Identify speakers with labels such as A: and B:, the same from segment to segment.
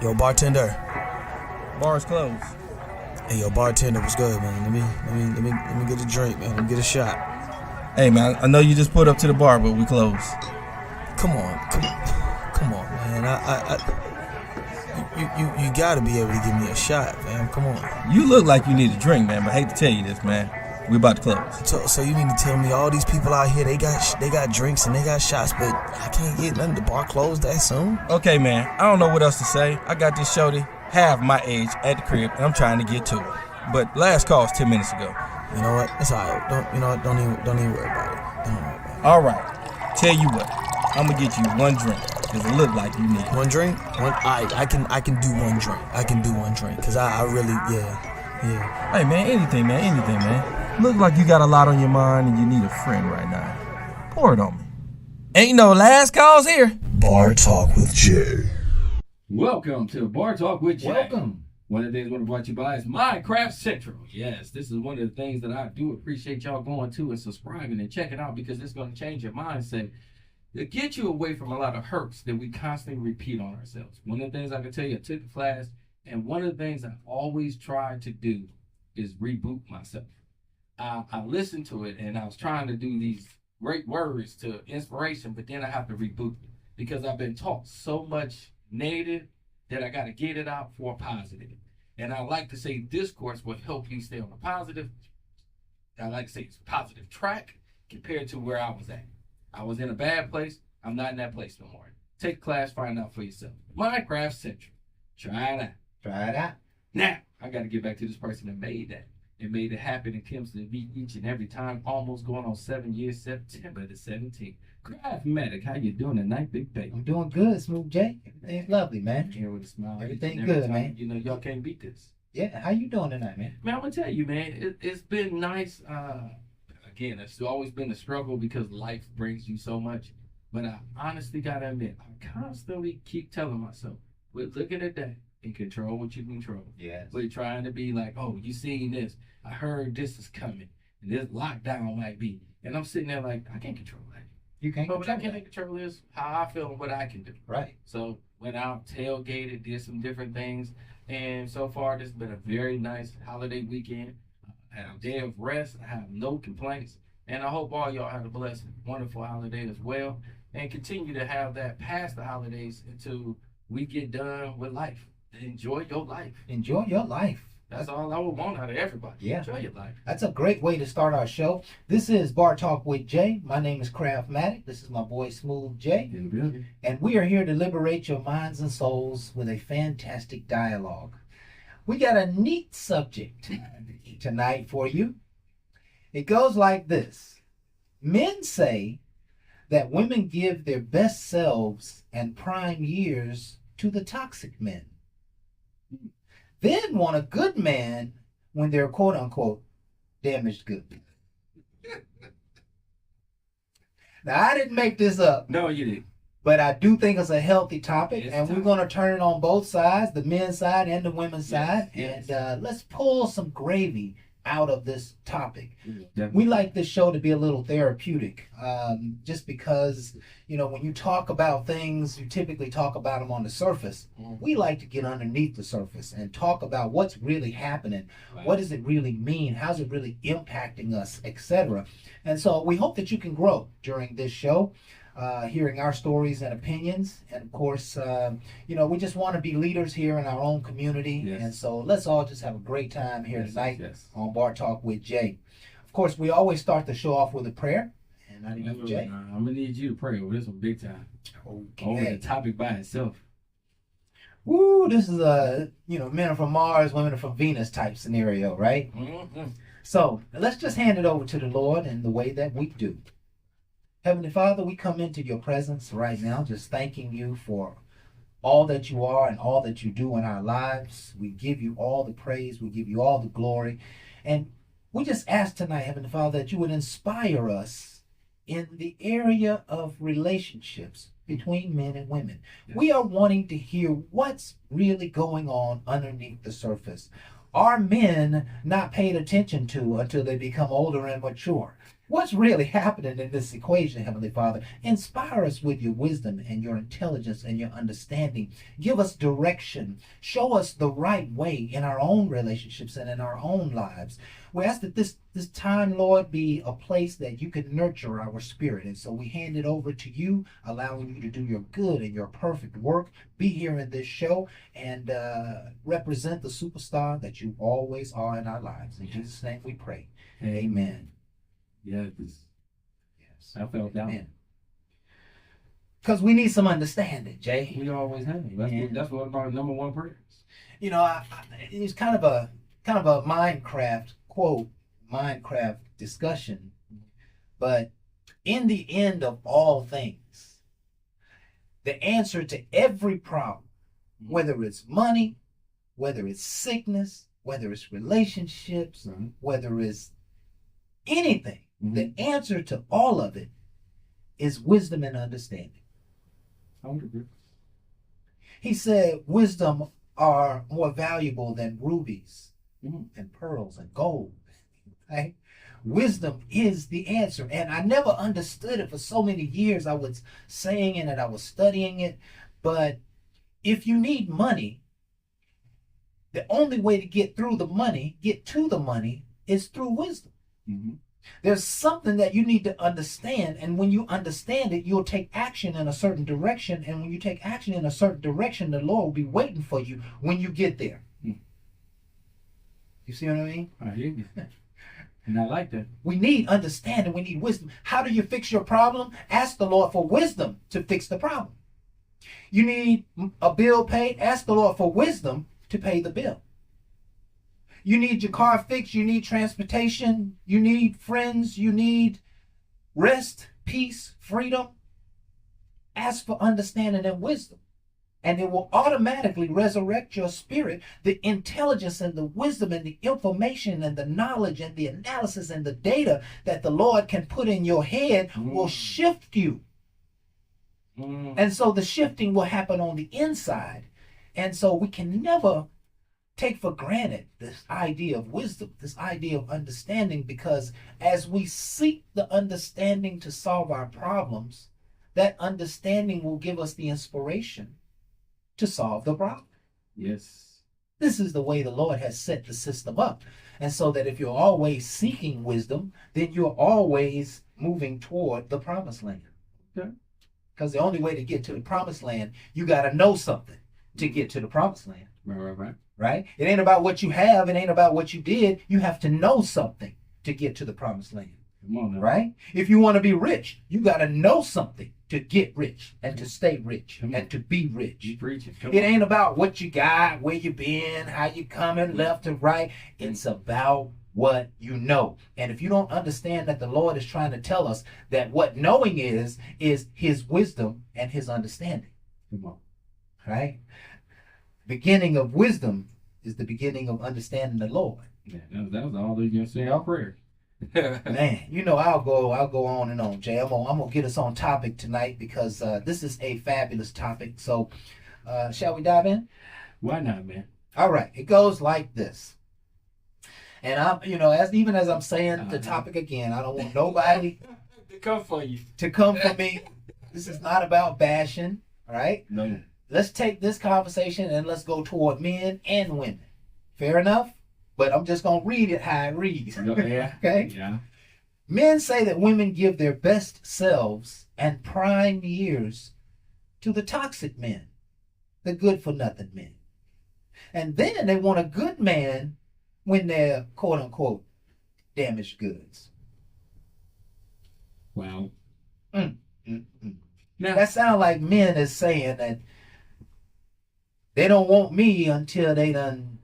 A: Yo, bartender.
B: Bar's closed.
A: Hey, yo, bartender, what's good, man? Let me get a drink, man. Let me get a shot.
B: Hey, man, I know you just put up to the bar, but we closed.
A: Come on, man. You gotta be able to give me a shot, man. Come on.
B: You look like you need a drink, man, but I hate to tell you this, man. We about to close.
A: So you mean to tell me all these people out here, they got drinks and they got shots, but I can't get nothing. The bar closed that soon?
B: Okay, man, I don't know what else to say. I got this shorty half my age at the crib, and I'm trying to get to it. But last call was 10 minutes ago.
A: You know what? It's alright. Don't even worry about it. Don't worry about it.
B: All right. Tell you what, I'm gonna get you one drink, cause it look like you need
A: one drink. I can do one drink. I can do one drink, cause I really yeah.
B: Hey, man, anything, man. Look like you got a lot on your mind and you need a friend right now. Pour it on me. Ain't no last calls here.
A: Bar Talk with Jay.
C: Welcome to Bar Talk with Jay.
D: Welcome.
C: One of the things we're brought to you by is Minecraft Central. Yes, this is one of the things that I do appreciate y'all going to and subscribing and checking out, because it's going to change your mindset to get you away from a lot of hurts that we constantly repeat on ourselves. One of the things I can tell you, I took the class, and one of the things I always try to do is reboot myself. I listened to it, and I was trying to do these great words to inspiration, but then I have to reboot because I've been taught so much negative that I got to get it out for positive. And I like to say discourse will help you stay on a positive, I like to say it's positive track compared to where I was at. I was in a bad place. I'm not in that place no more. Take class, find out for yourself. Minecraft Central. Try it out.
D: Try it out.
C: Now, I got to get back to this person that made that. It made it happen and comes to me each and every time, almost going on 7 years, September the 17th. Craftmatic, how you doing tonight, Big Baby?
D: I'm doing good, Smooth J. Everything's lovely, man.
C: Here with a smile.
D: Everything
C: every
D: good,
C: time,
D: man.
C: You know, y'all can't beat this.
D: Yeah, how you doing tonight, man?
C: Man, I'm going to tell you, man, it's been nice. Again, it's always been a struggle because life brings you so much. But I honestly got to admit, I constantly keep telling myself, we're looking at that and control what you control.
D: Yes.
C: We're trying to be like, oh, you seen this. I heard this is coming. And this lockdown might be. And I'm sitting there like, I can't control that.
D: You can't
C: But what I
D: control
C: can
D: that.
C: control is how I feel and what I can do.
D: Right.
C: So went out, tailgated, did some different things. And so far, this has been a very nice holiday weekend. I had a day of rest. I have no complaints. And I hope all y'all have a blessed, wonderful holiday as well. And continue to have that past the holidays until we get done with life. Enjoy your life.
D: Enjoy your life.
C: That's all I would want out of everybody.
D: Yeah.
C: Enjoy your life.
D: That's a great way to start our show. This is Bar Talk with Jay. My name is Craftmatic. This is my boy Smooth J.
C: In the building.
D: And we are here to liberate your minds and souls with a fantastic dialogue. We got a neat subject tonight for you. It goes like this. Men say that women give their best selves and prime years to the toxic men. Then want a good man when they're quote unquote damaged good. Now, I didn't make this up.
C: No, you didn't.
D: But I do think it's a healthy topic,
C: It's
D: and we're
C: tough.
D: going to turn it on both sides, the men's side and the women's
C: Yes,
D: side.
C: yes.
D: And let's pull some gravy out of this topic.
C: Definitely.
D: We like this show to be a little therapeutic, just because, you know, when you talk about things, you typically talk about them on the surface.
C: Mhm.
D: We like to get underneath the surface and talk about what's really happening.
C: Right.
D: What does it really mean? How's it really impacting us, etc. And so we hope that you can grow during this show, hearing our stories and opinions. And of course, you know, we just want to be leaders here in our own community.
C: Yes.
D: And so let's all just have a great time here
C: Yes,
D: tonight
C: yes.
D: on Bar Talk with Jay. Of course, we always start the show off with a prayer. And I need Jay.
C: I'm gonna need you to pray over this one big time. Over
D: Okay.
C: the topic by itself.
D: Woo, this is a, you know, men are from Mars, women are from Venus type scenario, right?
C: Mm-hmm.
D: So let's just hand it over to the Lord in the way that we do. Heavenly Father, we come into your presence right now, just thanking you for all that you are and all that you do in our lives. We give you all the praise. We give you all the glory. And we just ask tonight, Heavenly Father, that you would inspire us in the area of relationships between men and women.
C: Yes.
D: We are wanting to hear what's really going on underneath the surface. Are men not paid attention to until they become older and mature? What's really happening in this equation, Heavenly Father? Inspire us with your wisdom and your intelligence and your understanding. Give us direction. Show us the right way in our own relationships and in our own lives. We ask that this time, Lord, be a place that you can nurture our spirit. And so we hand it over to you, allowing you to do your good and your perfect work. Be here in this show and represent the superstar that you always are in our lives. In Jesus' name we pray. Amen.
C: Yes.
D: Yes.
C: I felt that.
D: Amen. Because we need some understanding, Jay.
C: We always have. That's one of our number one prayers.
D: You know, it's kind of a Minecraft quote, Minecraft discussion. But in the end of all things, the answer to every problem, whether it's money, whether it's sickness, whether it's relationships, whether it's anything, the answer to all of it is wisdom and understanding.
C: I would agree.
D: He said wisdom are more valuable than rubies and pearls and gold. Right? Wisdom is the answer. And I never understood it for so many years. I was saying it and I was studying it. But if you need money, the only way to get to the money, is through wisdom. There's something that you need to understand, and when you understand it, you'll take action in a certain direction, and when you take action in a certain direction, the Lord will be waiting for you when you get there. You see what I mean?
C: I hear you. And I like that.
D: We need understanding. We need wisdom. How do you fix your problem? Ask the Lord for wisdom to fix the problem. You need a bill paid? Ask the Lord for wisdom to pay the bill. You need your car fixed, you need transportation, you need friends, you need rest, peace, freedom. Ask for understanding and wisdom, and it will automatically resurrect your spirit. The intelligence and the wisdom and the information and the knowledge and the analysis and the data that the Lord can put in your head will shift you. And so the shifting will happen on the inside. And so we can never take for granted this idea of wisdom, this idea of understanding, because as we seek the understanding to solve our problems, that understanding will give us the inspiration to solve the problem.
C: Yes.
D: This is the way the Lord has set the system up. And so that if you're always seeking wisdom, then you're always moving toward the promised land.
C: Okay.
D: Because the only way to get to the promised land, you got to know something to get to the promised land.
C: Right.
D: Right? It ain't about what you have. It ain't about what you did. You have to know something to get to the promised land.
C: Come on now.
D: Right? If you want to be rich, you got to know something to get rich and to stay rich and to be rich.
C: You preaching.
D: It ain't about what you got, where you been, how you coming left and right. It's about what you know. And if you don't understand that the Lord is trying to tell us that what knowing is his wisdom and his understanding.
C: Come on.
D: Right? Beginning of wisdom is the beginning of understanding the Lord.
C: Yeah, that was all they're gonna say our prayer.
D: Man, you know, I'll go on and on, Jay. I'm gonna get us on topic tonight because this is a fabulous topic. So shall we dive in?
C: Why not, man?
D: All right, it goes like this. And I'm, as I'm saying the topic again, I don't want nobody
C: to come for you.
D: To come for me. This is not about bashing, all right?
C: No.
D: Let's take this conversation and let's go toward men and women. Fair enough? But I'm just going to read it how it reads.
C: Yeah.
D: Okay?
C: Yeah.
D: Men say that women give their best selves and prime years to the toxic men, the good-for-nothing men. And then they want a good man when they're, quote-unquote, damaged goods.
C: Wow.
D: Now,
C: Now,
D: that sounds like men is saying that they don't want me until they done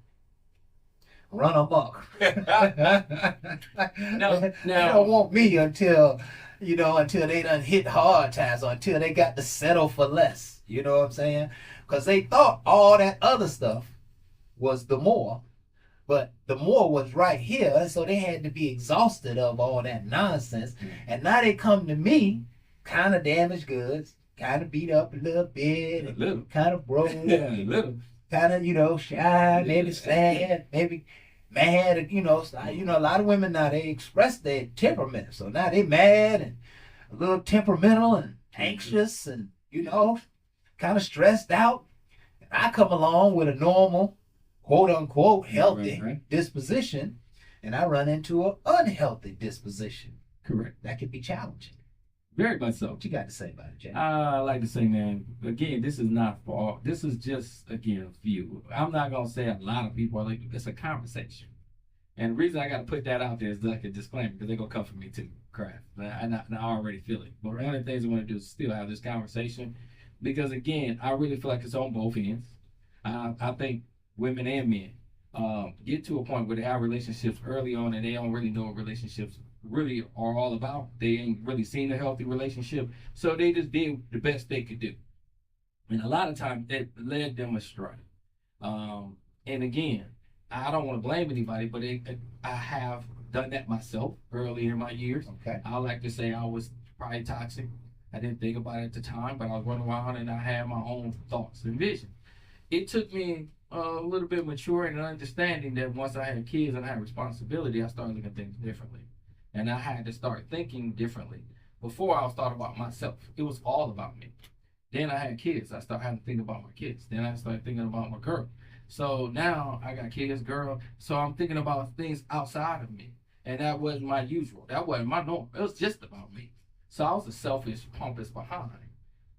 D: run amok. They don't want me until they done hit hard times or until they got to settle for less. You know what I'm saying? Because they thought all that other stuff was the more, but the more was right here, so they had to be exhausted of all that nonsense. And now they come to me, kind of damaged goods, kind of beat up a little bit, kind of broke,
C: yeah, a little.
D: kind of, shy, maybe sad, maybe mad. A lot of women now, they express their temperament. So now they mad and a little temperamental and anxious and, kind of stressed out. And I come along with a normal, quote unquote, healthy
C: Right.
D: disposition, and I run into an unhealthy disposition.
C: Correct.
D: That could be challenging.
C: Very much so.
D: What you got to say about it, Jay?
C: I like to say, man, again, this is not for all. This is just, again, a few. I'm not going to say a lot of people are like, it's a conversation. And the reason I got to put that out there is like a disclaimer, because they're going to come for me too, Craft. I already feel it. But one of the things I want to do is still have this conversation, because, again, I really feel like it's on both ends. I think women and men get to a point where they have relationships early on and they don't really know what relationships really are all about. They ain't really seen a healthy relationship, so they just did the best they could do, and a lot of times that led them astray. And again, I don't want to blame anybody, but I have done that myself early in my years.
D: Okay.
C: I like to say I was probably toxic. I didn't think about it at the time, but I was running around and I had my own thoughts and vision. It took me a little bit of maturing and understanding that once I had kids and I had responsibility, I started looking at things differently. And I had to start thinking differently. Before, I was thought about myself. It was all about me. Then I had kids. I started having to think about my kids. Then I started thinking about my girl. So now I got kids, girl. So I'm thinking about things outside of me. And that wasn't my usual. That wasn't my norm. It was just about me. So I was a selfish, pompous behind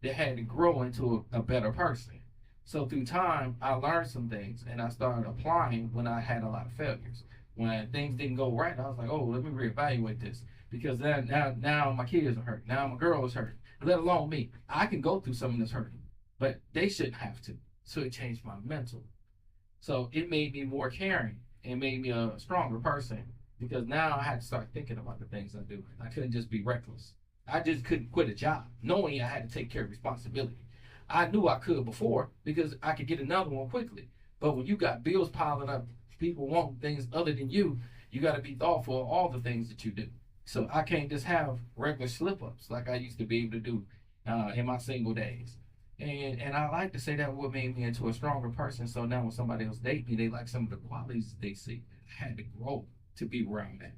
C: that had to grow into a better person. So through time, I learned some things and I started applying when I had a lot of failures. When things didn't go right, I was like, oh, let me reevaluate this. Because now my kids are hurt. Now my girl is hurt. Let alone me. I can go through something that's hurting, but they shouldn't have to. So it changed my mental. So it made me more caring. It made me a stronger person because now I had to start thinking about the things I do. I couldn't just be reckless. I just couldn't quit a job, knowing I had to take care of responsibility. I knew I could before because I could get another one quickly. But when you got bills piling up, people want things other than you, you got to be thoughtful of all the things that you do. So I can't just have regular slip-ups like I used to be able to do in my single days. And I like to say that what made me into a stronger person. So now when somebody else date me, they like some of the qualities they see. I had to grow to be where I'm at.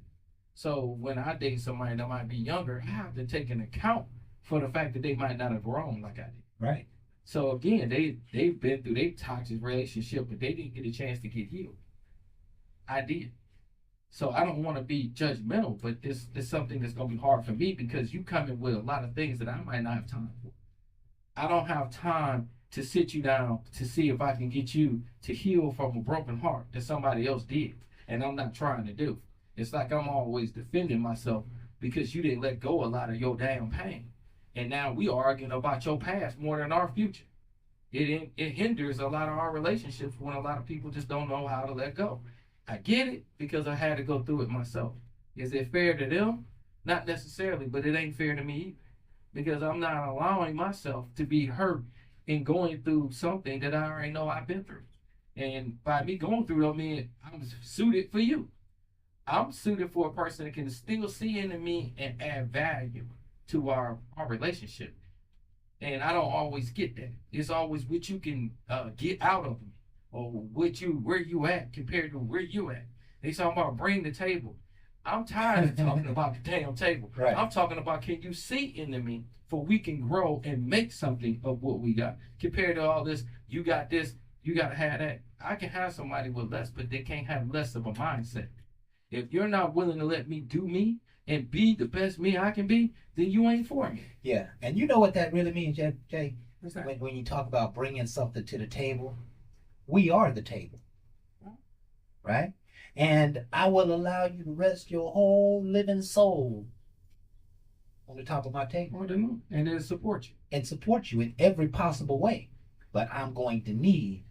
C: So when I date somebody that might be younger, I have to take an account for the fact that they might not have grown like I did.
D: Right.
C: So again, they've been through their toxic relationship, but they didn't get a chance to get healed. I did. So I don't want to be judgmental, but this is something that's going to be hard for me because you come in with a lot of things that I might not have time for. I don't have time to sit you down to see if I can get you to heal from a broken heart that somebody else did, and I'm not trying to do. It's like I'm always defending myself because you didn't let go a lot of your damn pain. And now we are arguing about your past more than our future. It hinders a lot of our relationships when a lot of people just don't know how to let go. I get it because I had to go through it myself. Is it fair to them? Not necessarily, but it ain't fair to me either. Because I'm not allowing myself to be hurt and going through something that I already know I've been through. And by me going through it, I mean, I'm suited for you. I'm suited for a person that can still see into me and add value to our relationship. And I don't always get that. It's always what you can get out of me or where you at compared to where you at. They talking about bring the table. I'm tired of talking about the damn table.
D: Right.
C: I'm talking about can you see into me for we can grow and make something of what we got. Compared to all this, you got this, you got to have that. I can have somebody with less, but they can't have less of a mindset. If you're not willing to let me do me and be the best me I can be, then you ain't for me.
D: Yeah. And you know what that really means, Jay?
C: What's that?
D: When you talk about bringing something to the table, we are the table. Right? And I will allow you to rest your whole living soul on the top of my table.
C: And then support you.
D: And support you in every possible way. But I'm going to need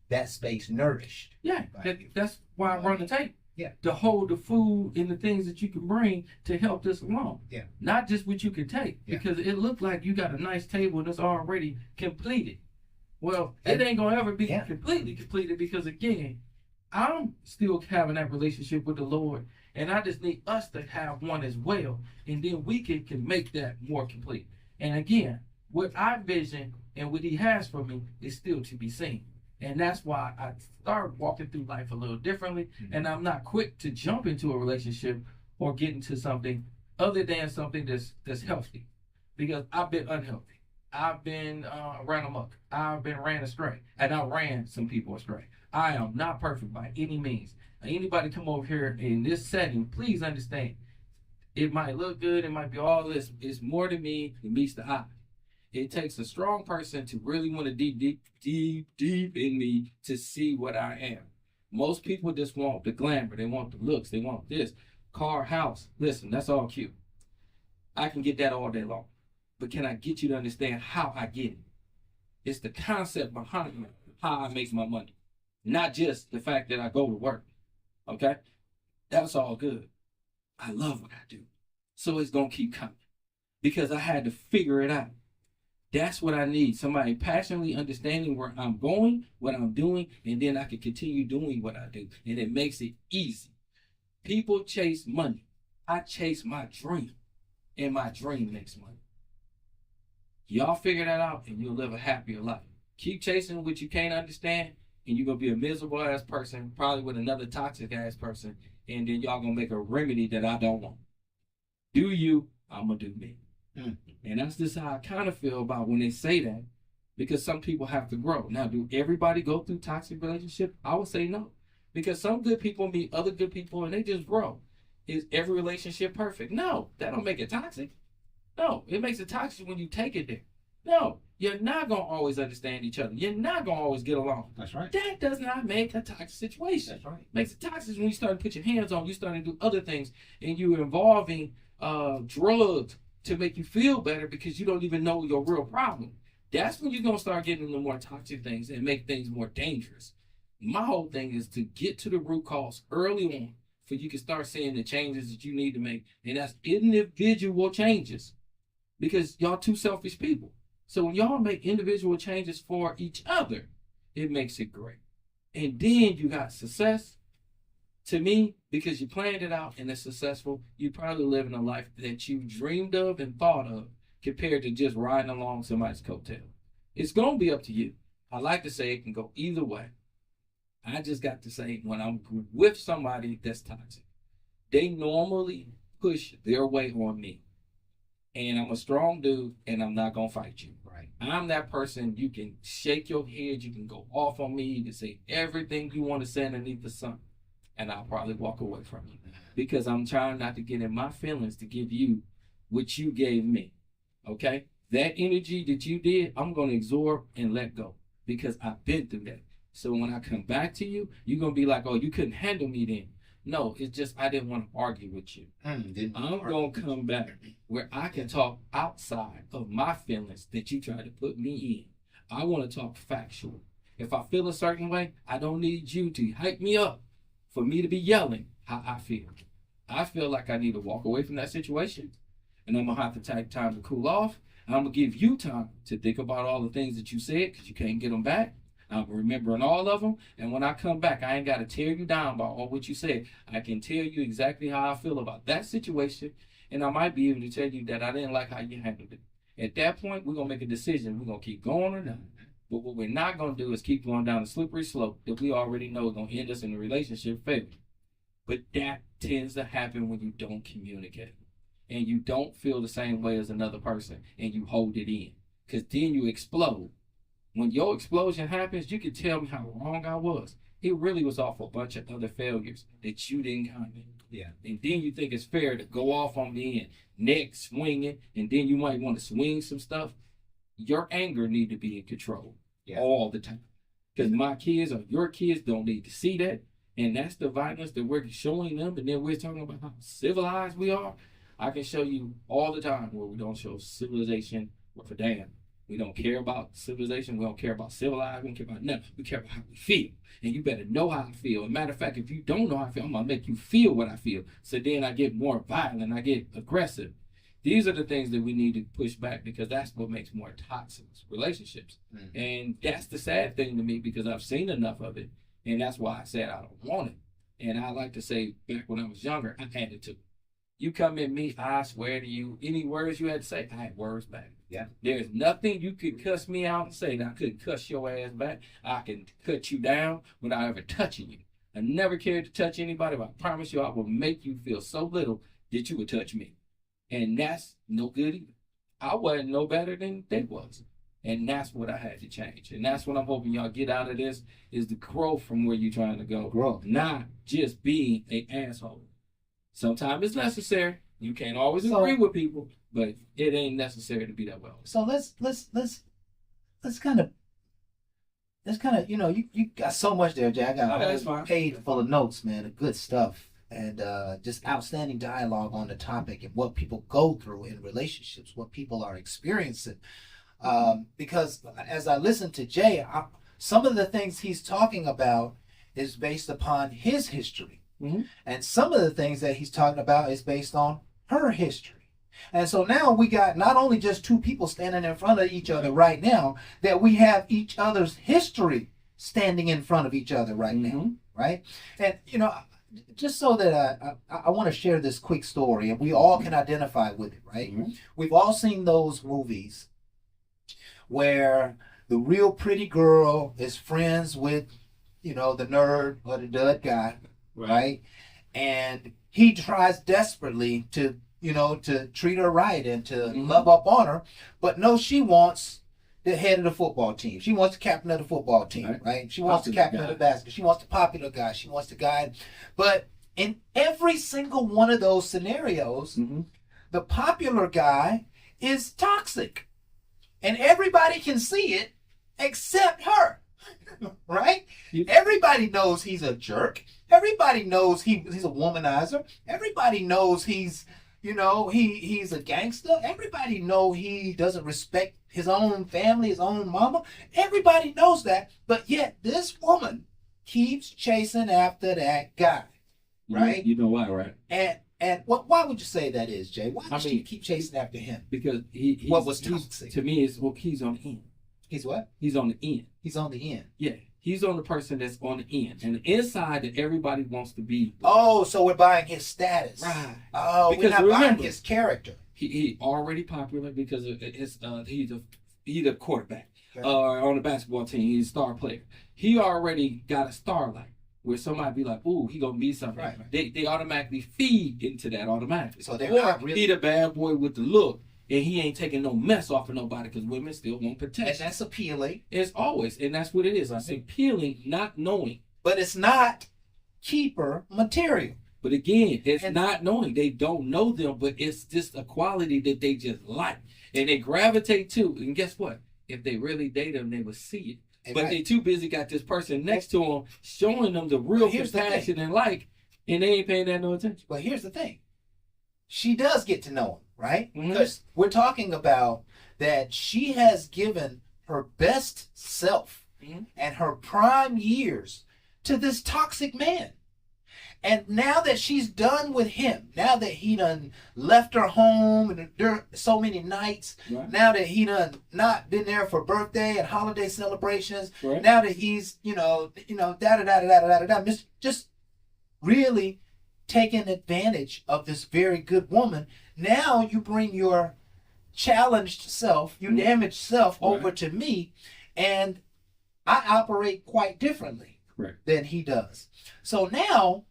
D: that space nourished.
C: Yeah, that's why I run the table.
D: Yeah.
C: To hold the food and the things that you can bring to help this along.
D: Yeah.
C: Not just what you can take.
D: Yeah.
C: Because it looked like you got a nice table that's already completed. Well, it ain't going to ever be completely completed because, again, I'm still having that relationship with the Lord, and I just need us to have one as well, and then we can make that more complete. And again, what I vision and what He has for me is still to be seen. And that's why I start walking through life a little differently. And I'm not quick to jump into a relationship or get into something other than something that's healthy. Because I've been unhealthy. I've been ran amok. I've been ran astray. And I ran some people astray. I am not perfect by any means. Anybody come over here in this setting, please understand. It might look good. It might be all this. It's more to me than meets the eye. It takes a strong person to really want to deep in me to see what I am. Most people just want the glamour. They want the looks. They want this. Car, house. Listen, that's all cute. I can get that all day long. But can I get you to understand how I get it? It's the concept behind how I make my money. Not just the fact that I go to work. Okay? That's all good. I love what I do. So it's going to keep coming. Because I had to figure it out. That's what I need. Somebody passionately understanding where I'm going, what I'm doing, and then I can continue doing what I do. And it makes it easy. People chase money. I chase my dream. And my dream makes money. Y'all figure that out and you'll live a happier life. Keep chasing what you can't understand and you're going to be a miserable ass person, probably with another toxic ass person. And then y'all going to make a remedy that I don't want. Do you, I'm going to do me. And that's just how I kind of feel about when they say that, because some people have to grow. Now, do everybody go through toxic relationship? I would say no, because some good people meet other good people and they just grow. Is every relationship perfect? No, that don't make it toxic. No, it makes it toxic when you take it there. No, you're not going to always understand each other. You're not going to always get along.
D: That's right.
C: That does not make a toxic situation.
D: That's right.
C: Makes it toxic when you start to put your hands on, you start to do other things, and you're involving drugs to make you feel better because you don't even know your real problem. That's when you're going to start getting into more toxic things and make things more dangerous. My whole thing is to get to the root cause early on so you can start seeing the changes that you need to make. And that's individual changes because y'all two selfish people. So when y'all make individual changes for each other, it makes it great. And then you got success. To me, because you planned it out and it's successful, you're probably living a life that you dreamed of and thought of compared to just riding along somebody's coattail. It's going to be up to you. I like to say it can go either way. I just got to say when I'm with somebody that's toxic, they normally push their way on me. And I'm a strong dude and I'm not going to fight you.
D: Right.
C: I'm that person you can shake your head, you can go off on me, you can say everything you want to say underneath the sun. And I'll probably walk away from you because I'm trying not to get in my feelings to give you what you gave me. Okay? That energy that you did, I'm going to absorb and let go because I've been through that. So when I come back to you, you're going to be like, oh, you couldn't handle me then. No, it's just I didn't want to argue with you. I'm going to come back where I can talk outside of my feelings that you tried to put me in. I want to talk factual. If I feel a certain way, I don't need you to hype me up for me to be yelling how I feel. I feel like I need to walk away from that situation, and I'm going to have to take time to cool off. And I'm going to give you time to think about all the things that you said because you can't get them back. I'm remembering all of them, and when I come back, I ain't got to tear you down about all what you said. I can tell you exactly how I feel about that situation, and I might be able to tell you that I didn't like how you handled it. At that point, we're going to make a decision. We're going to keep going or not. But what we're not going to do is keep going down the slippery slope that we already know is going to end us in a relationship failure. But that tends to happen when you don't communicate and you don't feel the same way as another person and you hold it in because then you explode. When your explosion happens, you can tell me how wrong I was. It really was off a bunch of other failures that you didn't comment.
D: Yeah.
C: And then you think it's fair to go off on me and neck swinging, and then you might want to swing some stuff. Your anger need to be in control all the time. Because my kids or your kids don't need to see that. And that's the violence that we're showing them. And then we're talking about how civilized we are. I can show you all the time where we don't show civilization worth a damn. We don't care about civilization. We don't care about civilized. We don't care about nothing. We care about how we feel. And you better know how I feel. As a matter of fact, if you don't know how I feel, I'm going to make you feel what I feel. So then I get more violent. I get aggressive. These are the things that we need to push back because that's what makes more toxic relationships. Mm-hmm. And that's the sad thing to me because I've seen enough of it. And that's why I said I don't want it. And I like to say back when I was younger, I had it too. You come at me, I swear to you, any words you had to say, I had words back.
D: Yeah.
C: There's nothing you could cuss me out and say that I couldn't cuss your ass back. I can cut you down without ever touching you. I never cared to touch anybody, but I promise you I will make you feel so little that you would touch me. And that's no good either. I wasn't no better than they was. And that's what I had to change. And that's what I'm hoping y'all get out of this is the growth from where you're trying to go.
D: Growth.
C: Not just being an asshole. Sometimes it's necessary. You can't always
D: So-
C: agree with people, but it ain't necessary to be that well.
D: So let's kind of you got so much there, Jay. I got
C: Okay,
D: a
C: that's
D: whole
C: fine.
D: page full of notes, man, of good stuff, and just outstanding dialogue on the topic and what people go through in relationships, what people are experiencing. Because as I listen to Jay, some of the things he's talking about is based upon his history,
C: Mhm.
D: and some of the things that he's talking about is based on her history. And so now we got not only just two people standing in front of each other right now, that we have each other's history standing in front of each other right now,
C: Mhm.
D: right? And just so that I want to share this quick story, and we all can identify with it, right?
C: Mhm.
D: We've all seen those movies where the real pretty girl is friends with, the nerd or the dud guy, right? And he tries desperately to treat her right and to
C: Mhm.
D: love up on her, but no, she wants the head of the football team. She wants the captain of the football team, right? She wants the
C: Popular
D: captain of
C: guy.
D: the basketball. She wants the popular guy. She wants the guy. But in every single one of those scenarios,
C: Mhm.
D: the popular guy is toxic. And everybody can see it except her, right?
C: You-
D: Everybody knows he's a jerk. Everybody knows he's a womanizer. Everybody knows he's a gangster. Everybody know he doesn't respect his own family, his own mama. Everybody knows that. But yet this woman keeps chasing after that guy, right?
C: You know why, right?
D: And why would you say that is, Jay? Why does she
C: mean-
D: keep chasing after him?
C: Because he's,
D: What was
C: he's-
D: toxic?
C: to me, he's on the end.
D: He's what?
C: He's on the end.
D: He's on the end.
C: Yeah. He's on the person that's on the end. And the inside that everybody wants to be.
D: Oh, so we're buying his status.
C: Right.
D: Oh, we're
C: Because
D: not buying
C: remember-
D: his character.
C: He already popular because of his he's a quarterback
D: Okay.
C: on the basketball team. He's a star player. He already got a starlight where somebody be like, "Ooh, he gonna be something."
D: Right.
C: They automatically feed into that automatically.
D: So they're
C: or
D: not really-
C: he the bad boy with the look, and he ain't taking no mess off of nobody because women still want
D: And
C: protection.
D: that's appealing,
C: It's always, and that's what it is. It's appealing, not knowing.
D: but it's not keeper material.
C: But again, it's
D: And-
C: not knowing. They don't know them, but it's just a quality that they just like. And they gravitate to. And guess what? If they really date them, they will see it.
D: And
C: But
D: right.
C: they too busy got this person next to them showing them the real
D: But here's the
C: compassion and like, and they ain't paying that no attention.
D: But here's the thing. She does get to know him, right?
C: Mhm.
D: Because we're talking about that she has given her best self
C: Mhm.
D: and her prime years to this toxic man. And now that she's done with him, now that he done left her home and there so many nights,
C: Right.
D: now that he done not been there for birthday and holiday celebrations,
C: Right.
D: now that he's, just really taking advantage of this very good woman, now you bring your challenged self, your damaged self
C: Right.
D: over to me, and I operate quite differently
C: Correct.
D: than he does. So now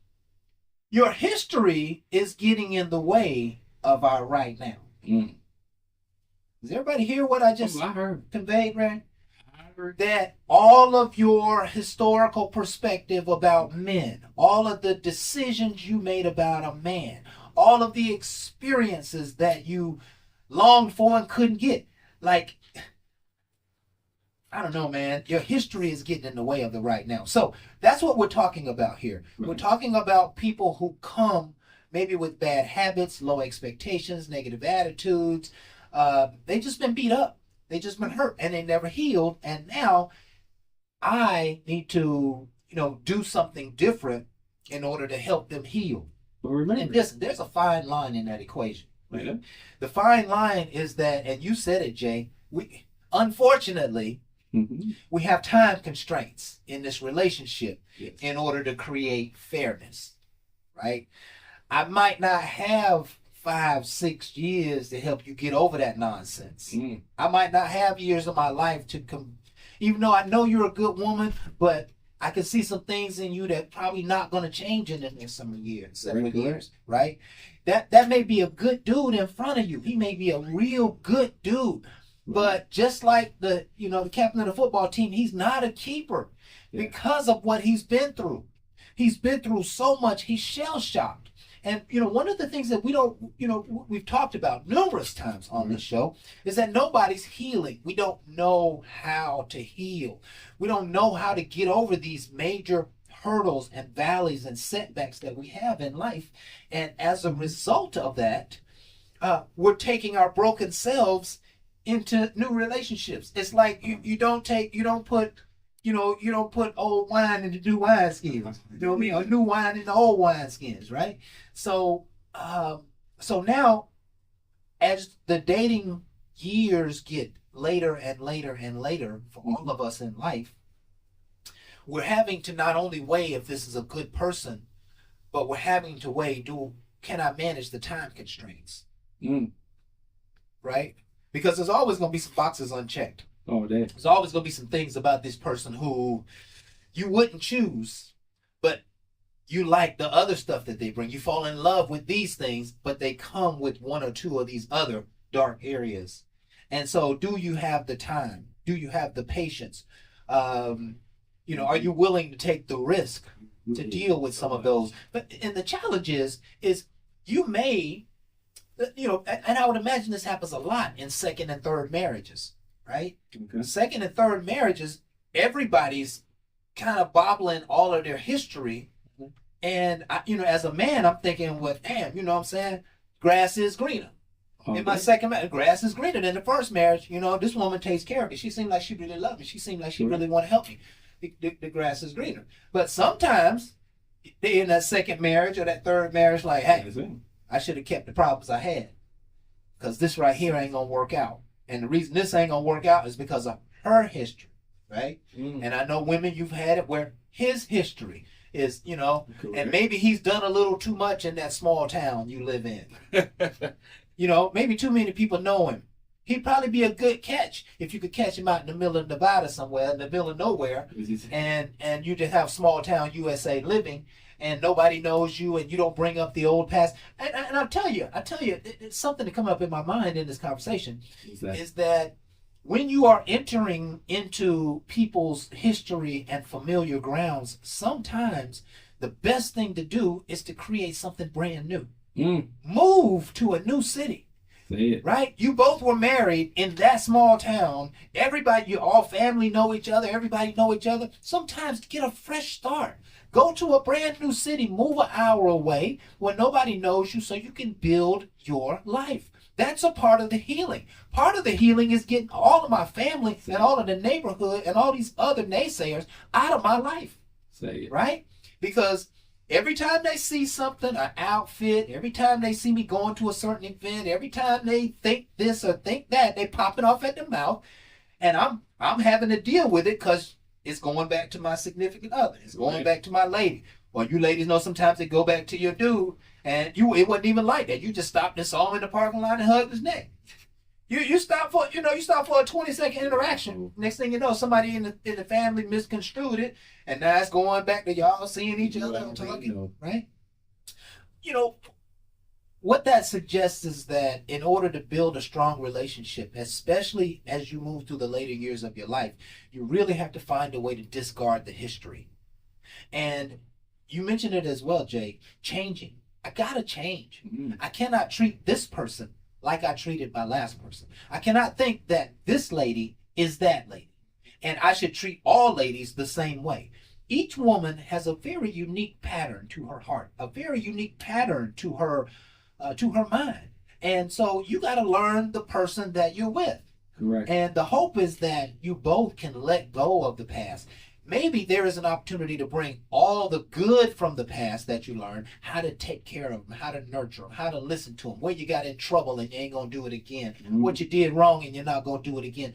D: your history is getting in the way of our right now.
C: Mm.
D: Does everybody hear what I just
C: I heard.
D: conveyed, Ray?
C: I heard.
D: That all of your historical perspective about men, all of the decisions you made about a man, all of the experiences that you longed for and couldn't get, like, I don't know, man. Your history is getting in the way of the right now. So that's what we're talking about here. We're
C: Right.
D: talking about people who come maybe with bad habits, low expectations, negative attitudes. They just been beat up. They just been hurt and they never healed. And now I need to, do something different in order to help them heal.
C: But
D: And
C: remember,
D: listen, there's a fine line in that equation.
C: yeah.
D: The fine line is that, and you said it, Jay, unfortunately,
C: Mhm.
D: we have time constraints in this relationship
C: Yes.
D: in order to create fairness, right? I might not have 5, 6 years to help you get over that nonsense. I might not have years of my life to even though I know you're a good woman, but I can see some things in you that probably not going to change in the next some years, 7 years, right? That may be a good dude in front of you. He may be a real good dude, but just like the captain of the football team, he's not a keeper because of what he's been through. He's been through so much. He's shell-shocked. And, one of the things that we've talked about numerous times on this show is that nobody's healing. We don't know how to heal. We don't know how to get over these major hurdles and valleys and setbacks that we have in life. And as a result of that, we're taking our broken selves into new relationships. It's like you don't put old wine into new wine skins. You know what I mean? Or new wine into old wine skins, right? So now, as the dating years get later and later and later for all of us in life, we're having to not only weigh if this is a good person, but we're having to weigh, can I manage the time constraints? Right? Because there's always going to be some boxes unchecked.
C: Oh, damn.
D: There's always going to be some things about this person who you wouldn't choose, but you like the other stuff that they bring. You fall in love with these things, but they come with one or two of these other dark areas. And so do you have the time? Do you have the patience? Are you willing to take the risk to deal with some of those? And the challenge is you may, and I would imagine this happens a lot in second and third marriages. Right? Okay. Second and third marriages, everybody's kind of bobbling all of their history. And, as a man, I'm thinking, well, damn, you know what I'm saying? Grass is greener. In my second marriage, grass is greener than the first marriage. This woman takes care of me. She seemed like she really loved me. She seemed like she really want to help me. The grass is greener. But sometimes, in that second marriage or that third marriage, like, hey, I should have kept the problems I had. Because this right here ain't going to work out. And the reason this ain't gonna work out is because of her history, right? And I know women, you've had it where his history is, and maybe he's done a little too much in that small town you live in. Maybe too many people know him. He'd probably be a good catch if you could catch him out in the middle of Nevada somewhere, in the middle of nowhere, and you just have small town USA living, and nobody knows you, and you don't bring up the old past. And I'll tell you, it's something to come up in my mind in this conversation, is that when you are entering into people's history and familiar grounds, sometimes the best thing to do is to create something brand new. Move to a new city. Right? You both were married in that small town. Everybody, all family know each other. Everybody know each other. Sometimes get a fresh start. Go to a brand new city. Move an hour away where nobody knows you so you can build your life. That's a part of the healing. Part of the healing is getting all of my family and all of the neighborhood and all these other naysayers out of my life. Right? Because every time they see something, an outfit, every time they see me going to a certain event, every time they think this or think that, they pop it off at the mouth. And I'm having to deal with it because it's going back to my significant other. It's going back to my lady. Or you ladies know sometimes they go back to your dude and it wasn't even like that. You just stopped and saw him in the parking lot and hugged his neck. You stop for a 20-second interaction. Next thing you know, somebody in the family misconstrued it, and now it's going back to y'all seeing each other and talking, right? What that suggests is that in order to build a strong relationship, especially as you move through the later years of your life, you really have to find a way to discard the history. And you mentioned it as well, Jay, changing. I gotta change. I cannot treat this person like I treated my last person. I cannot think that this lady is that lady, and I should treat all ladies the same way. Each woman has a very unique pattern to her heart, a very unique pattern to her mind. And so you got to learn the person that you're with.
C: Correct.
D: And the hope is that you both can let go of the past. Maybe there is an opportunity to bring all the good from the past that you learned, how to take care of them, how to nurture them, how to listen to them, where you got in trouble and you ain't going to do it again, what you did wrong and you're not going to do it again.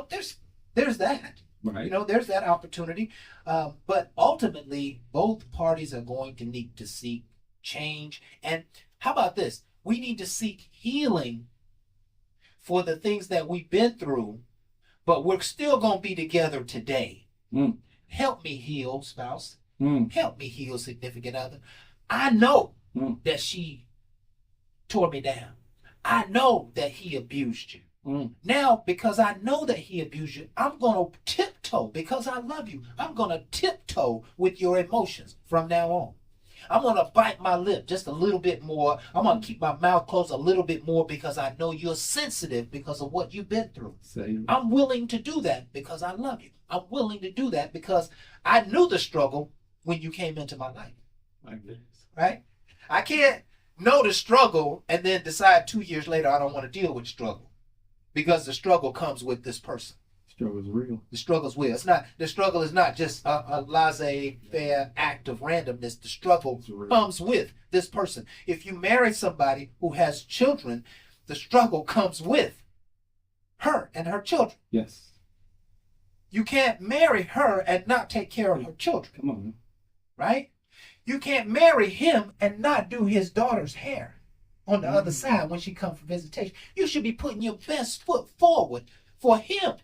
D: There's that.
C: Right.
D: There's that opportunity. But ultimately, both parties are going to need to seek change. And how about this? We need to seek healing for the things that we've been through, but we're still going to be together today.
C: Mm.
D: Help me heal, spouse.
C: Mm.
D: Help me heal, significant other. I know
C: Mm.
D: that she tore me down. I know that he abused you.
C: Mm.
D: Now, because I know that he abused you, I'm going to tiptoe, because I love you. I'm going to tiptoe with your emotions from now on. I'm going to bite my lip just a little bit more. I'm going to keep my mouth closed a little bit more because I know you're sensitive because of what you've been through.
C: Say,
D: I'm willing to do that because I love you. I'm willing to do that because I knew the struggle when you came into my life,
C: like this.
D: right? I can't know the struggle and then decide 2 years later I don't want to deal with struggle, because the struggle comes with this person.
C: Struggle's real.
D: The struggle's real. It's not, the struggle is not just a laissez-faire act of randomness. The struggle comes with this person. If you marry somebody who has children, the struggle comes with her and her children.
C: Yes.
D: You can't marry her and not take care of her children,
C: Come on.
D: right? You can't marry him and not do his daughter's hair on the other side when she comes for visitation. You should be putting your best foot forward for him,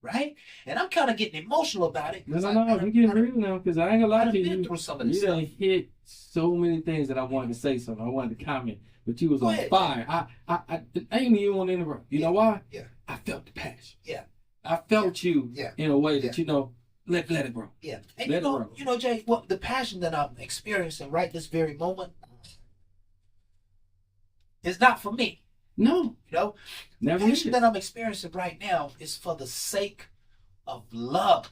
D: right? And I'm kind of getting emotional about it.
C: No, you get real now, because I ain't gonna lie
D: I've
C: to
D: been
C: you.
D: through some of this
C: You done
D: stuff.
C: hit so many things that I wanted to say something. I wanted to comment, but you was
D: Go
C: on
D: ahead.
C: fire. I ain't even want to interrupt. You know why?
D: Yeah.
C: I felt the passion.
D: Yeah.
C: I felt you
D: Yeah.
C: in a way that
D: Yeah.
C: let it grow.
D: Yeah. And
C: Let it roll.
D: Jay, what the passion that I'm experiencing right this very moment is not for me.
C: No,
D: You know,
C: never
D: the passion
C: did.
D: that I'm experiencing right now is for the sake of love,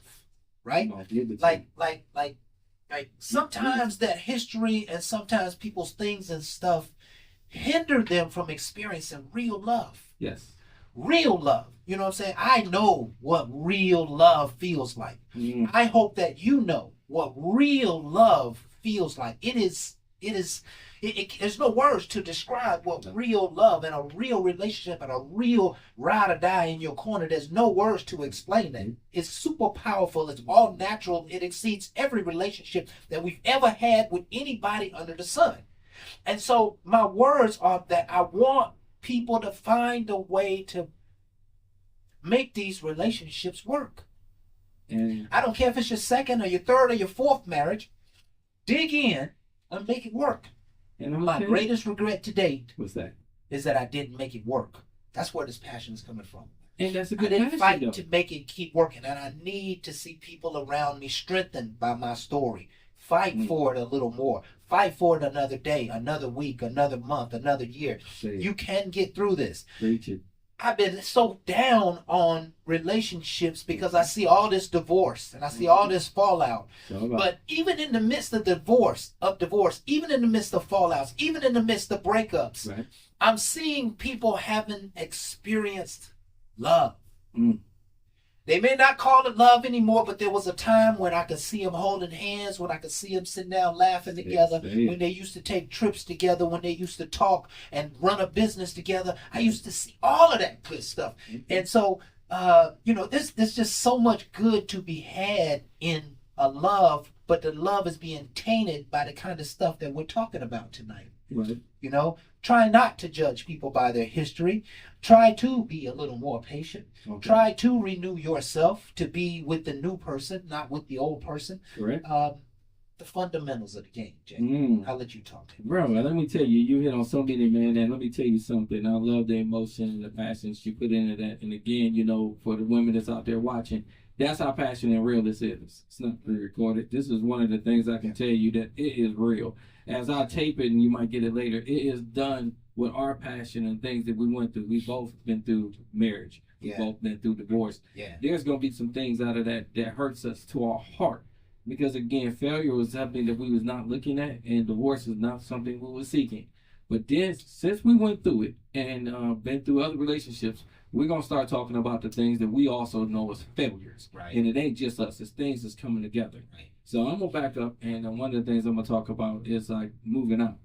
D: right?
C: No, give it to
D: Like sometimes that history and sometimes people's things and stuff hinder them from experiencing real love.
C: you. Yes.
D: Real love. You know what I'm saying? I know what real love feels like.
C: Mm.
D: I hope that you know what real love feels like. There's no words to describe what real love and a real relationship and a real ride or die in your corner. There's no words to explain that. It's super powerful. It's all natural. It exceeds every relationship that we've ever had with anybody under the sun. And so my words are that I want people to find a way to make these relationships work.
C: And
D: I don't care if it's your second or your third or your fourth marriage. Dig in and make it work.
C: I'm
D: My
C: okay.
D: greatest regret to date
C: What's that?
D: is that I didn't make it work. That's where this passion is coming from.
C: And that's a
D: I
C: good
D: didn't
C: passion,
D: fight
C: though.
D: to make it keep working, and I need to see people around me strengthened by my story. Fight for it a little more. Fight for it another day, another week, another month, another year.
C: Say it.
D: You can get through this.
C: Preach it.
D: I've been so down on relationships because I see all this divorce and I see all this fallout.
C: It's all about
D: But even in the midst of divorce, even in the midst of fallouts, even in the midst of breakups,
C: right.
D: I'm seeing people having experienced love.
C: Mm.
D: They may not call it love anymore, but there was a time when I could see them holding hands, when I could see them sitting down laughing together, when they used to take trips together, when they used to talk and run a business together. I used to see all of that good stuff. And so, there's just so much good to be had in a love, but the love is being tainted by the kind of stuff that we're talking about tonight.
C: Right.
D: Try not to judge people by their history. Try to be a little more patient.
C: Okay.
D: Try to renew yourself to be with the new person, not with the old person.
C: Correct.
D: The fundamentals of the game, Jay.
C: Mm.
D: I'll let you talk to me.
C: Bro, let me tell you, you hit on so many, man, and let me tell you something. I love the emotion and the passions you put into that. And again, for the women that's out there watching, that's how passionate and real this is. It's not pre-recorded. This is one of the things I can tell you that it is real. As I tape it, and you might get it later, it is done with our passion and things that we went through. We've both been through marriage. We've
D: Yeah.
C: both been through divorce.
D: Yeah.
C: There's going to be some things out of that hurts us to our heart. Because again, failure was something that we was not looking at, and divorce is not something we were seeking. But then, since we went through it and been through other relationships, we're going to start talking about the things that we also know as failures.
D: Right.
C: And it ain't just us. It's things that's coming together.
D: Right.
C: So I'm going to back up, and one of the things I'm going to talk about is like moving out.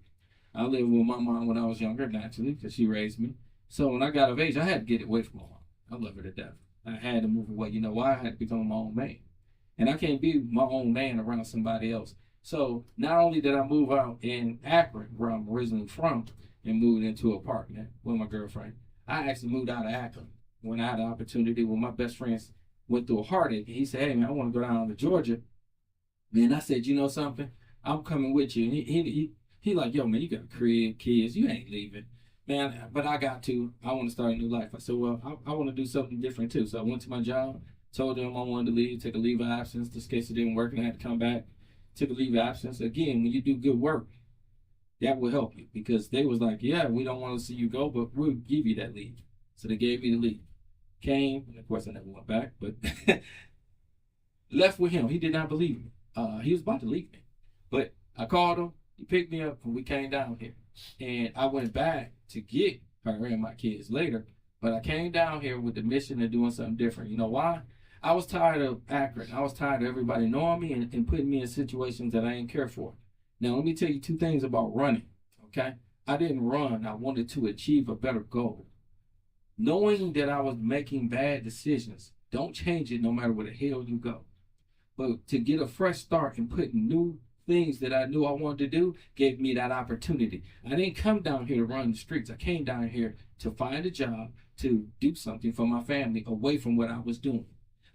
C: I lived with my mom when I was younger, naturally, because she raised me. So when I got of age, I had to get away from my mom. I love her to death. I had to move away. You know why? I had to become my own man. And I can't be my own man around somebody else. So not only did I move out in Akron, where I'm originally from, and moved into an apartment with my girlfriend, I actually moved out of Akron when I had the opportunity when my best friends went through a heartache. And he said, hey man, I want to go down to Georgia. Man, I said, you know something? I'm coming with you. And he like, yo man, you got a crib, kids, you ain't leaving. Man, but I got to. I want to start a new life. I said, well, I want to do something different too. So I went to my job, told them I wanted to leave, take a leave of absence. This case it didn't work and I had to come back. Took a leave of absence. Again, when you do good work, that will help you because they was like, yeah, we don't want to see you go, but we'll give you that leave. So they gave me the leave. Came, and of course I never went back, but left with him. He did not believe me. He was about to leave me. But I called him, he picked me up, and we came down here. And I went back to get her and my kids later, but I came down here with the mission of doing something different. You know why? I was tired of Akron. I was tired of everybody knowing me and putting me in situations that I didn't care for. Now, let me tell you two things about running, okay? I didn't run. I wanted to achieve a better goal. Knowing that I was making bad decisions, don't change it no matter where the hell you go. But to get a fresh start and put new things that I knew I wanted to do gave me that opportunity. I didn't come down here to run the streets. I came down here to find a job, to do something for my family away from what I was doing.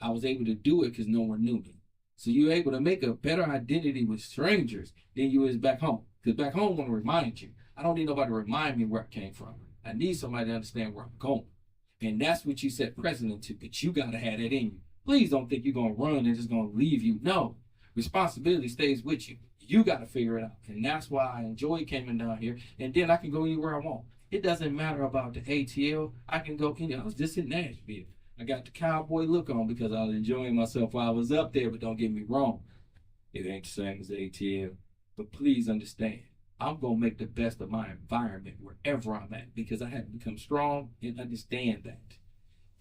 C: I was able to do it because no one knew me. So you're able to make a better identity with strangers than you is back home. Because back home, I want to remind you. I don't need nobody to remind me where I came from. I need somebody to understand where I'm going. And that's what you set precedent to, but you got to have that in you. Please don't think you're going to run and it's going to leave you. No, responsibility stays with you. You got to figure it out. And that's why I enjoy coming down here. And then I can go anywhere I want. It doesn't matter about the ATL. I can go anywhere. I was just in Nashville. I got the cowboy look on because I was enjoying myself while I was up there, but don't get me wrong. It ain't the same as the ATL. But please understand, I'm going to make the best of my environment wherever I'm at because I have to become strong and understand that.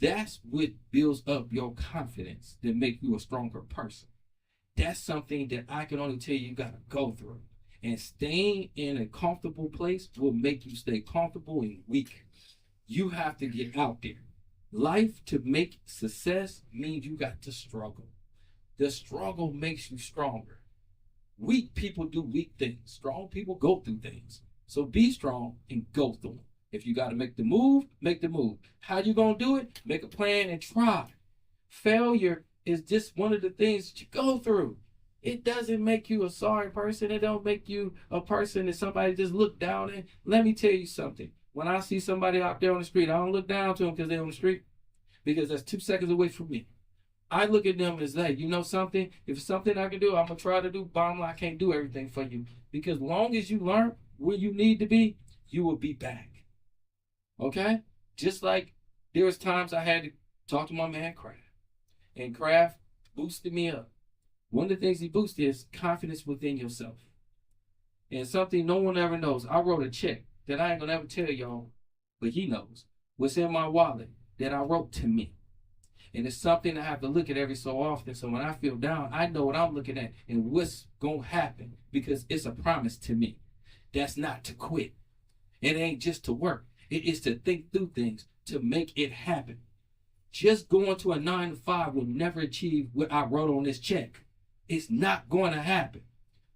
C: That's what builds up your confidence to make you a stronger person. That's something that I can only tell you got to go through. And staying in a comfortable place will make you stay comfortable and weak. You have to get out there. Life to make success means you got to struggle. The struggle makes you stronger. Weak people do weak things. Strong people go through things. So be strong and go through them. If you got to make the move, make the move. How you going to do it? Make a plan and try. Failure is just one of the things that you go through. It doesn't make you a sorry person. It don't make you a person that somebody just look down at. Let me tell you something. When I see somebody out there on the street, I don't look down to them because they're on the street, because that's 2 seconds away from me. I look at them as like, you know something? If it's something I can do, I'm going to try to do. Bottom line, I can't do everything for you. Because long as you learn where you need to be, you will be back. Okay? Just like there was times I had to talk to my man Kraft. And Kraft boosted me up. One of the things he boosted is confidence within yourself. And something no one ever knows. I wrote a check that I ain't going to ever tell y'all, but he knows what's in my wallet that I wrote to me. And it's something I have to look at every so often. So when I feel down, I know what I'm looking at and what's going to happen because it's a promise to me. That's not to quit. It ain't just to work. It is to think through things to make it happen. Just going to a 9 to 5 will never achieve what I wrote on this check. It's not going to happen.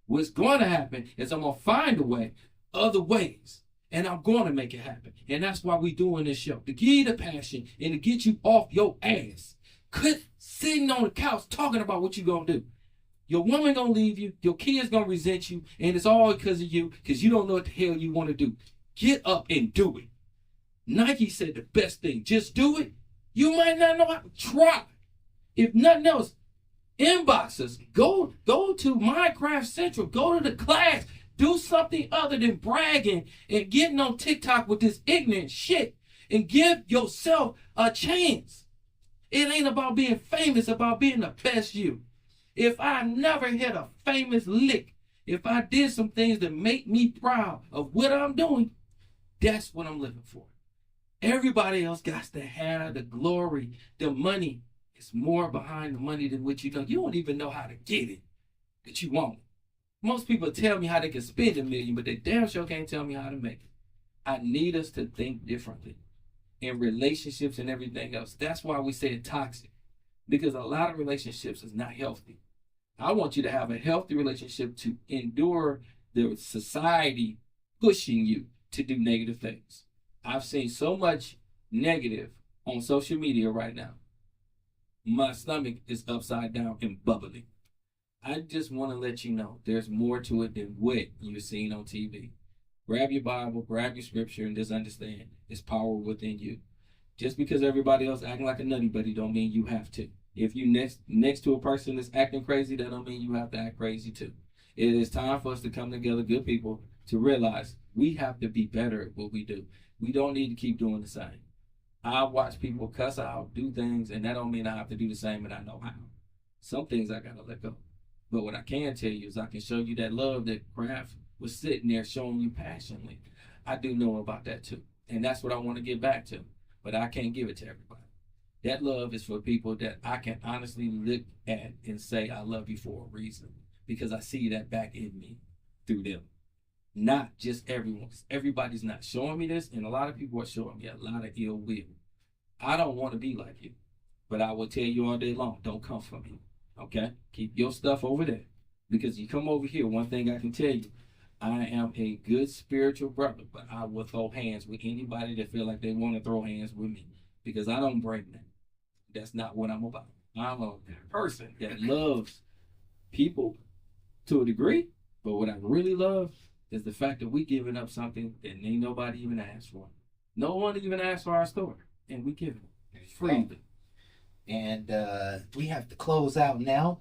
C: What's going to happen is I'm going to find a way, other ways. And I'm going to make it happen. And that's why we doing this show. To give you the passion and to get you off your ass. Quit sitting on the couch talking about what you're going to do. Your woman going to leave you. Your kids going to resent you. And it's all because of you. Because you don't know what the hell you want to do. Get up and do it. Nike said the best thing. Just do it. You might not know how to try. If nothing else, inbox us. Go to Minecraft Central. Go to the class. Do something other than bragging and getting on TikTok with this ignorant shit and give yourself a chance. It ain't about being famous, it's about being the best you. If I never hit a famous lick, if I did some things that make me proud of what I'm doing, that's what I'm living for. Everybody else got to have the glory, the money. It's more behind the money than what you know. You don't even know how to get it, but you want it. Most people tell me how they can spend $1 million, but they damn sure can't tell me how to make it. I need us to think differently in relationships and everything else. That's why we say it's toxic, because a lot of relationships is not healthy. I want you to have a healthy relationship to endure the society pushing you to do negative things. I've seen so much negative on social media right now. My stomach is upside down and bubbling. I just want to let you know there's more to it than what you're seeing on TV. Grab your Bible, grab your scripture, and just understand it's power within you. Just because everybody else acting like a nutty buddy don't mean you have to. If you next to a person that's acting crazy, that don't mean you have to act crazy too. It is time for us to come together, good people, to realize we have to be better at what we do. We don't need to keep doing the same. I watch people cuss out, do things, and that don't mean I have to do the same and I know how. Some things I gotta let go. But what I can tell you is I can show you that love that Kraft was sitting there showing you passionately. I do know about that too. And that's what I want to get back to. But I can't give it to everybody. That love is for people that I can honestly look at and say, I love you for a reason. Because I see that back in me through them. Not just everyone. Everybody's not showing me this, and a lot of people are showing me a lot of ill will. I don't want to be like you, but I will tell you all day long, don't come for me, okay? Keep your stuff over there, because you come over here, one thing I can tell you, I am a good spiritual brother, but I will throw hands with anybody that feel like they want to throw hands with me, because I don't bring that. That's not what I'm about. I'm a person that loves people to a degree, but what I really love is the fact that we giving up something that ain't nobody even asked for. No one even asked for our story, and we give it freely.
D: And we have to close out now.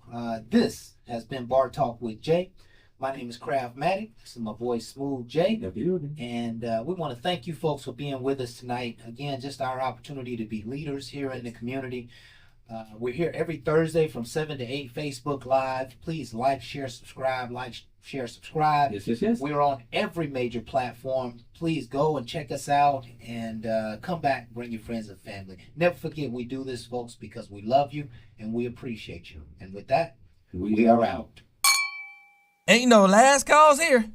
D: This has been Bar Talk with Jay. My name is Craftmatic. This is my boy Smooth Jay.
C: The building.
D: And we want to thank you folks for being with us tonight. Again, just our opportunity to be leaders here in the community. We're here every Thursday from 7 to 8, Facebook Live. Please like, share, subscribe, subscribe.
C: Yes.
D: We're on every major platform. Please go and check us out and come back, bring your friends and family. Never forget we do this, folks, because we love you and we appreciate you. And with that, we are out.
B: Ain't no last calls here.